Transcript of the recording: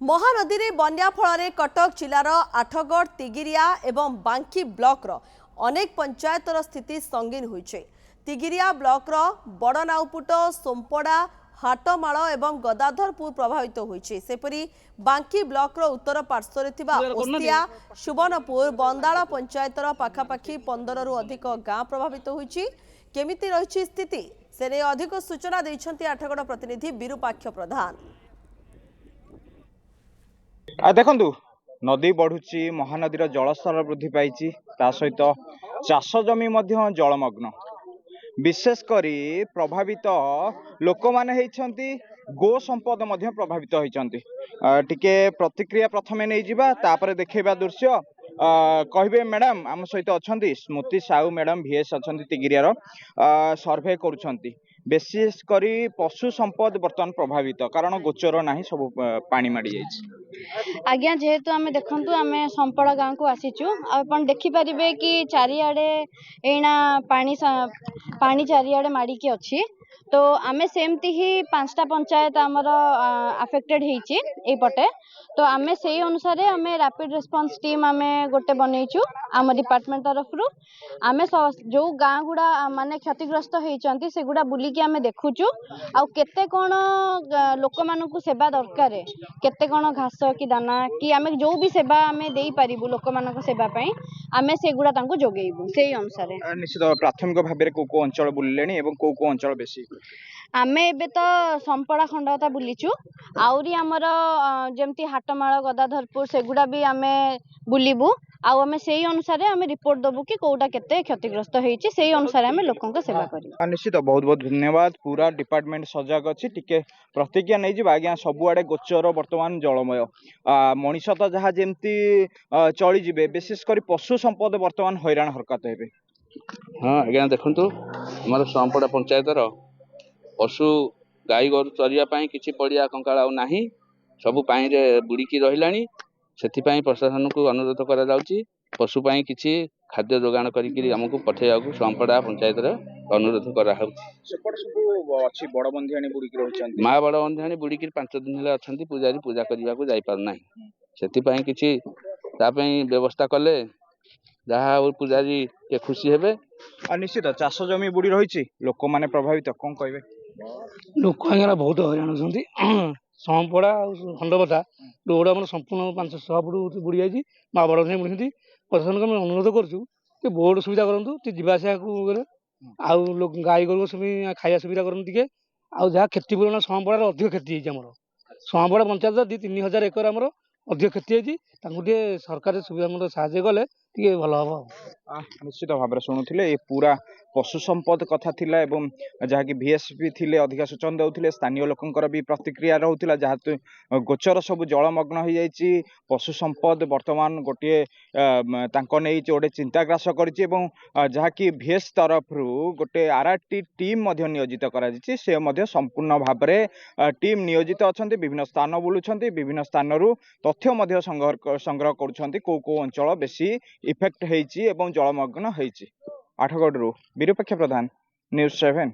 महानदी रे बन्या फल कटक जिलार आठगढ़ तिगिरिया एवं बांकी ब्लॉक रो अनेक पंचायतर स्थिति संगीन होइछे। तिगिरिया ब्लॉक रो बड़नाउपुट सोमपड़ा हाटमाल एवं गदाधरपुर प्रभावित होइछे। सेपरी बांकी ब्लॉक रो उत्तर पार्श्व रे थिबा ओस्तिया सुवर्णपुर बंदाला पंचायतर पाखापाखी 15 रु अधिक गाँ प्रभावित होइछी। केमिति रहिछि स्थिति से ने अधिक सूचना दैछन्ती आठगढ़ प्रतिनिधि विरूपाक्ष प्रधान। देखु नदी बढ़ुची महानदीर जलस्तर वृद्धि पाई सहित चाष जमी जलमग्न विशेषकर प्रभावित लोक मैंने गो संपद प्रभावित होती टिके प्रतिक्रिया प्रथम नहीं जापर देखा दृश्य कहे मैडम आम सहित अच्छा स्मृति साहू मैडम VS अच्छा तिगिरियार सर्वे करुँच विशेषकर पशु संपद बर्तमान प्रभावित कारण गोचर ना सब पानी माड़ी जाइए। आज्ञा जेहेतु आम देखु आम संपड़ा गाँव को आसीचु आपन देखिपारे कि चारिआडे एना पानी चारिआडे माड़िकी अच्छी तो आमे सेमती ही 5टा पंचायत आमर अफेक्टेड होइची एपटे तो आमे सेही अनुसार आमे रैपिड रेस्पॉन्स टीम आमे गोटे बनैचु आम डिपार्टमेंट तरफ रु आमे जो गाँ गुड़ा माने क्षतिग्रस्त होइचंती से गुड़ा बुलिकी आमे देखुचु आ केते कोन लोक मानकु सेवा दरकार केते कोन घास कि दाना कि आमे जो भी सेवा आमे देई परिबु लोक मानक सेवा पई आमे से गुड़ा तांको जोगेइबु सेही अनुसार निश्चित प्राथमिक भाबरे को अंचल बुलिलेनी एवं को अंचल बेसी आमे एबे तो संपड़ा खंडता बुलीचु आउरी आमर जेमती हाटमाल गदाधरपुर सेगुड़ा भी आमे बुलीबु आउ आमे सेही अनुसार आमे रिपोर्ट दबु कि कोटा केते क्षतिग्रस्त होईची सेही अनुसार आमे लोकंक सेवा करिबु। निश्चित बहुत बहुत धन्यवाद पूरा डिपार्टमेंट सजग अछि टिके प्रतिज्ञा नै जिबा आज्ञा सबुआडे गोचर वर्तमान जलमय मनीष तो जहाँ जेमती चली जिबे विशेष कर पशु संपद वर्तमान हैरान हरकत हेबे। हाँ आज्ञा देखंतु हमर संपड़ा पंचायतर पशु गाई गोरु चरिया किसी पड़िया कंकाल ना सबू पानी रे बुड़ीकी रहिलानी से प्रशासन को अनुरोध करा जाउची पशु पाई किसी खाद्य जोगाण करी हमको पठेया संपड़ा पंचायत अनुरोध करा बड़ बंधियाणी बुड़ीकी रहउछन्ती माँ बड़ बंधियाणी बुड़ीकी 5 दिन हेले अछंती पूजारी पूजा करने को जाई पार नाही से किसी व्यवस्था कले जहाँ पूजारी के खुशी हेबे। निश्चित चाष जमी बुड़ी रही लोक मैंने प्रभावित कौन कहे लोक आज्ञा बहुत हईराण होती संपड़ा खंडपथा रोड आम संपूर्ण 500 फुट बुड़ी जाइए माँ बड़ बुड़ी प्रशासन को अनुरोध करूँ बोर्ड सुविधा करूँ जावासा आउ गाई गोरु सब खाया सुविधा करूँ टे आ जहाँ क्षतिपूरण संपड़ार अधिक क्षति होमर संपड़ा पंचायत 2-3 हजार एकर आमर अधिक क्षति होती सरकार सुविधा साहय कले टे भल हम निश्चित भाव शुणुले ये पूरा पशु संपद कथा थिला एवं जहाँकि VS भी थिले अधिका सूचना देउथिले स्थानीय लोकंकर भी प्रतिक्रिया रहउथिला जहाँ गोचर सब जलमग्न हो जाइछि पशु संपद वर्तमान गोटे तांको नै गोटे चिंताग्रास करिछि एवं जहाँकि VS तरफ रु गोटे RRT टीम मध्य नियोजित करा जिछि से मध्य संपूर्ण भाव में टीम नियोजित अछन्ति विभिन्न स्थान बुलुछन्ति विभिन्न स्थान रु तथ्य मध्य संग्रह करुछन्ति को अंचल बेसी इफेक्ट हेछि एवं जलमग्न हेछि। आठगढ़ विरूपाक्ष प्रधान न्यूज़ 7।